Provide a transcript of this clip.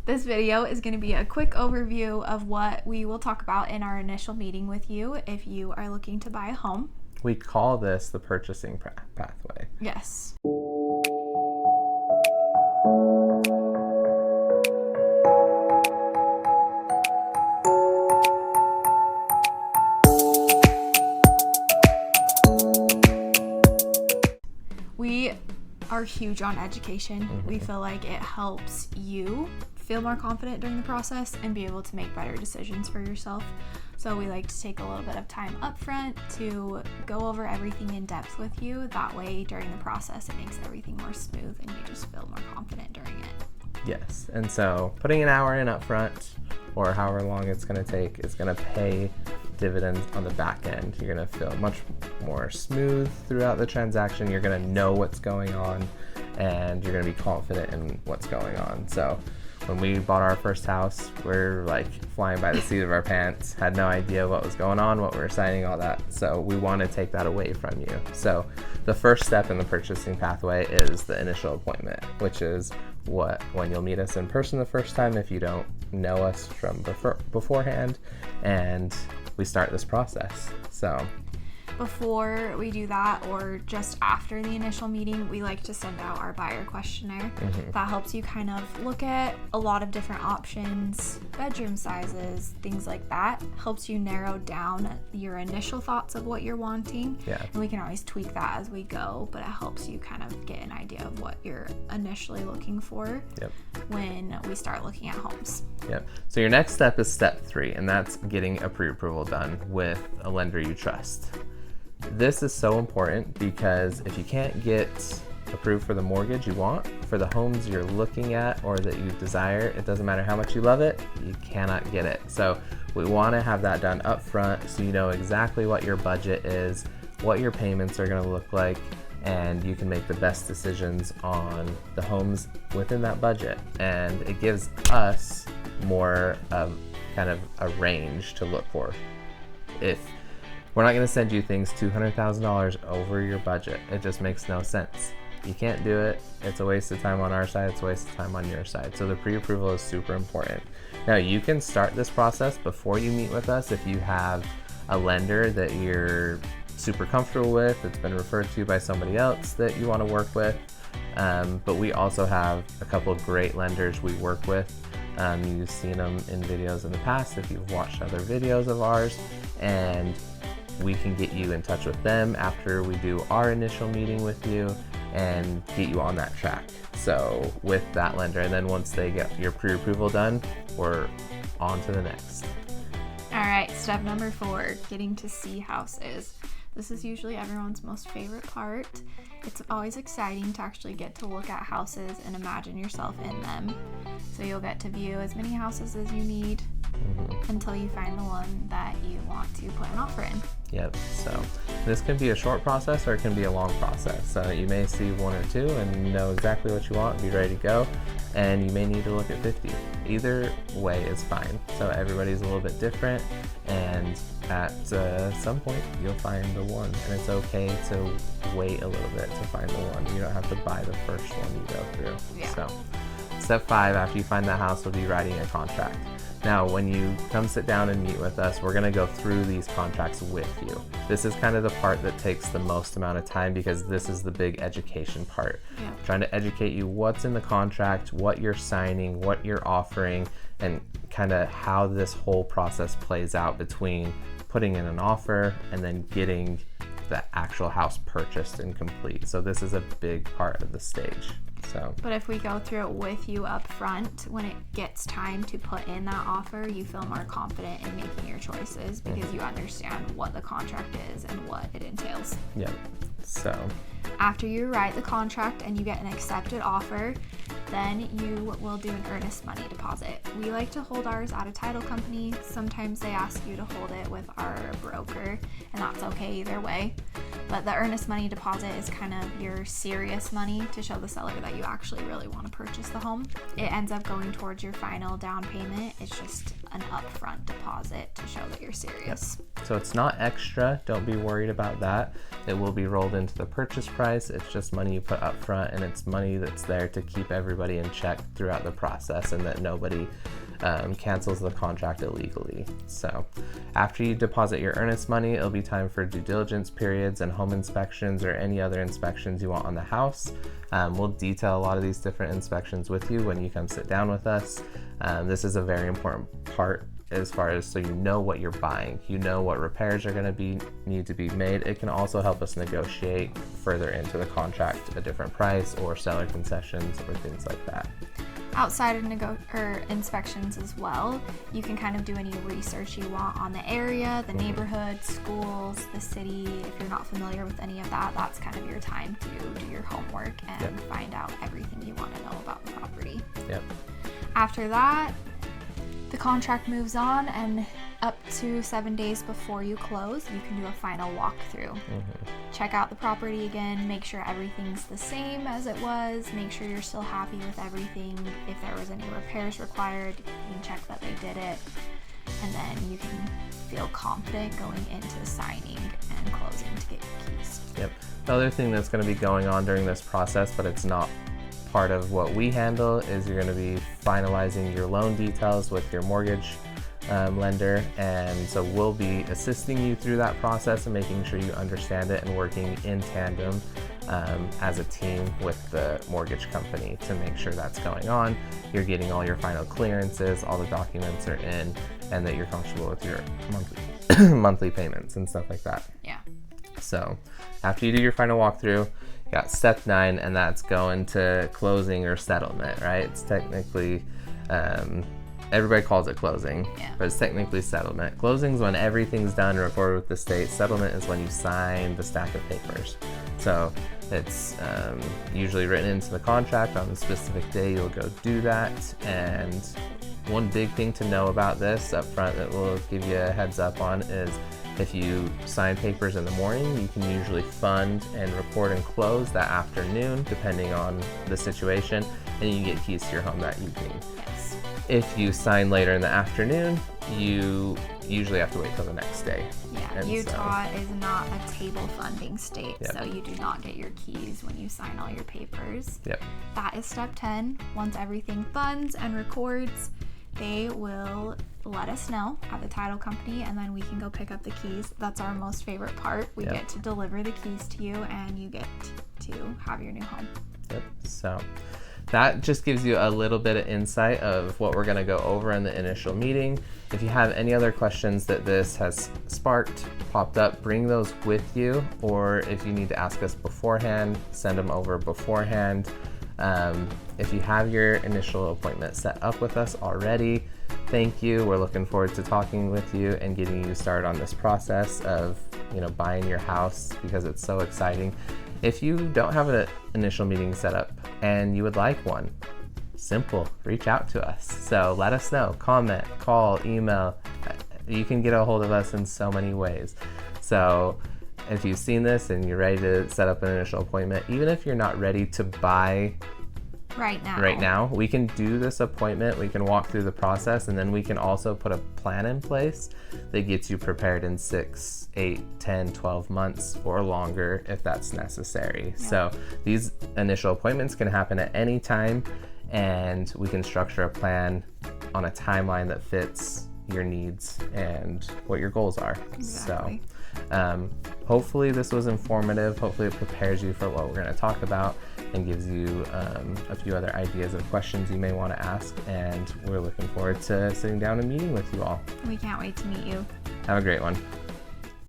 This video is going to be a quick overview of what we will talk about in our initial meeting with you if you are looking to buy a home. We call this the purchasing pathway. Yes. We are huge on education. Mm-hmm. We feel like it helps you feel more confident during the process and be able to make better decisions for yourself. So we like to take a little bit of time up front to go over everything in depth with you. That way, during the process, it makes everything more smooth and you just feel more confident during it. Yes, and so putting an hour in up front or however long it's going to take is going to pay dividends on the back end. You're going to feel much more smooth throughout the transaction. You're going to know what's going on and you're going to be confident in what's going on. So when we bought our first house, we're like flying by the seat of our pants, had no idea what was going on, what we were signing, all that. So we want to take that away from you. So the first step in the purchasing pathway is the initial appointment, which is when you'll meet us in person the first time if you don't know us from beforehand, and we start this process. So before we do that, or just after the initial meeting, we like to send out our buyer questionnaire. Mm-hmm. That helps you kind of look at a lot of different options, bedroom sizes, things like that. Helps you narrow down your initial thoughts of what you're wanting. Yeah. And we can always tweak that as we go, but it helps you kind of get an idea of what you're initially looking for. Yep. When we start looking at homes. Yep. So your next step is step 3, and that's getting a pre-approval done with a lender you trust. This is so important because if you can't get approved for the mortgage you want, for the homes you're looking at or that you desire, it doesn't matter how much you love it, you cannot get it. So we want to have that done up front so you know exactly what your budget is, what your payments are going to look like, and you can make the best decisions on the homes within that budget. And it gives us more of kind of a range to look for. If we're not going to send you things $200,000 over your budget. It just makes no sense. You can't do it. It's a waste of time on our side. It's a waste of time on your side. So the pre-approval is super important. Now, you can start this process before you meet with us if you have a lender that you're super comfortable with, that's been referred to by somebody else that you want to work with. But we also have a couple of great lenders we work with. You've seen them in videos in the past if you've watched other videos of ours, and we can get you in touch with them after we do our initial meeting with you and get you on that track. So with that lender, and then once they get your pre-approval done, we're on to the next. All right, step number 4, getting to see houses. This is usually everyone's most favorite part. It's always exciting to actually get to look at houses and imagine yourself in them. So you'll get to view as many houses as you need until you find the one that you want to put an offer in. Yep, so this can be a short process or it can be a long process. So you may see 1 or 2 and know exactly what you want, be ready to go, and you may need to look at 50. Either way is fine. So everybody's a little bit different, and at some point you'll find the one, and it's okay to wait a little bit to find the one. You don't have to buy the first one you go through. Yeah. So step 5, after you find that house, will be writing a contract. Now, when you come sit down and meet with us, we're going to go through these contracts with you. This is kind of the part that takes the most amount of time because this is the big education part. Yeah. Trying to educate you what's in the contract, what you're signing, what you're offering, and kind of how this whole process plays out between putting in an offer and then getting the actual house purchased and complete. So this is a big part of the stage. But if we go through it with you up front, when it gets time to put in that offer, you feel more confident in making your choices because you understand what the contract is and what it entails. Yep. So after you write the contract and you get an accepted offer, then you will do an earnest money deposit. We like to hold ours at a title company. Sometimes they ask you to hold it with our broker, and that's okay either way. But the earnest money deposit is kind of your serious money to show the seller that you actually really want to purchase the home. It ends up going towards your final down payment. It's just an upfront deposit to show that you're serious. Yep. So it's not extra. Don't be worried about that. It will be rolled into the purchase price. It's just money you put up front, and it's money that's there to keep everybody in check throughout the process and that nobody cancels the contract illegally. So after you deposit your earnest money, it'll be time for due diligence periods and home inspections or any other inspections you want on the house. We'll detail a lot of these different inspections with you when you come sit down with us. This is a very important part as far as so you know what you're buying, you know what repairs are going to need to be made. It can also help us negotiate further into the contract a different price or seller concessions or things like that. Outside of inspections as well, you can kind of do any research you want on the area, the neighborhood, schools, the city. If you're not familiar with any of that, that's kind of your time to do your homework and find out everything you want to know about the property. Yep. After that, the contract moves on, and up to 7 days before you close, you can do a final walkthrough. Check out the property again, make sure everything's the same as it was, make sure you're still happy with everything. If there was any repairs required, you can check that they did it, and then you can feel confident going into signing and closing to get your keys. Yep. The other thing that's going to be going on during this process, but it's not part of what we handle, is you're going to be finalizing your loan details with your mortgage lender, and so we'll be assisting you through that process and making sure you understand it and working in tandem as a team with the mortgage company to make sure that's going on. You're getting all your final clearances, all the documents are in, and that you're comfortable with your monthly payments and stuff like that. Yeah. So after you do your final walkthrough, you got step 9, and that's going to closing or settlement, right? It's technically, everybody calls it closing, but it's technically settlement. Closing is when everything's done and recorded with the state. Settlement is when you sign the stack of papers. So it's usually written into the contract on the specific day you'll go do that. And one big thing to know about this up front that we'll give you a heads up on is if you sign papers in the morning, you can usually fund and record and close that afternoon, depending on the situation, and you get keys to your home that evening. Yes. If you sign later in the afternoon, you usually have to wait till the next day. Yeah, And Utah is not a table funding state, Yep. so you do not get your keys when you sign all your papers. Yep. That is step 10. Once everything funds and records, they will let us know at the title company, and then we can go pick up the keys. That's our most favorite part. We Yep. get to deliver the keys to you, and you get to have your new home. Yep. So that just gives you a little bit of insight of what we're going to go over in the initial meeting. If you have any other questions that this has sparked, popped up, bring those with you, or if you need to ask us beforehand, send them over beforehand. If you have your initial appointment set up with us already, thank you. We're looking forward to talking with you and getting you started on this process of, buying your house, because it's so exciting. If you don't have an initial meeting set up and you would like one, simple, reach out to us. So let us know, comment, call, email. You can get a hold of us in so many ways. So if you've seen this and you're ready to set up an initial appointment, even if you're not ready to buy Right now, we can do this appointment, we can walk through the process, and then we can also put a plan in place that gets you prepared in 6, 8, 10, 12 months or longer if that's necessary. Yeah. So these initial appointments can happen at any time, and we can structure a plan on a timeline that fits your needs and what your goals are. Exactly. So hopefully this was informative. Hopefully it prepares you for what we're going to talk about and gives you a few other ideas of questions you may want to ask. And we're looking forward to sitting down and meeting with you all. We can't wait to meet you. Have a great one.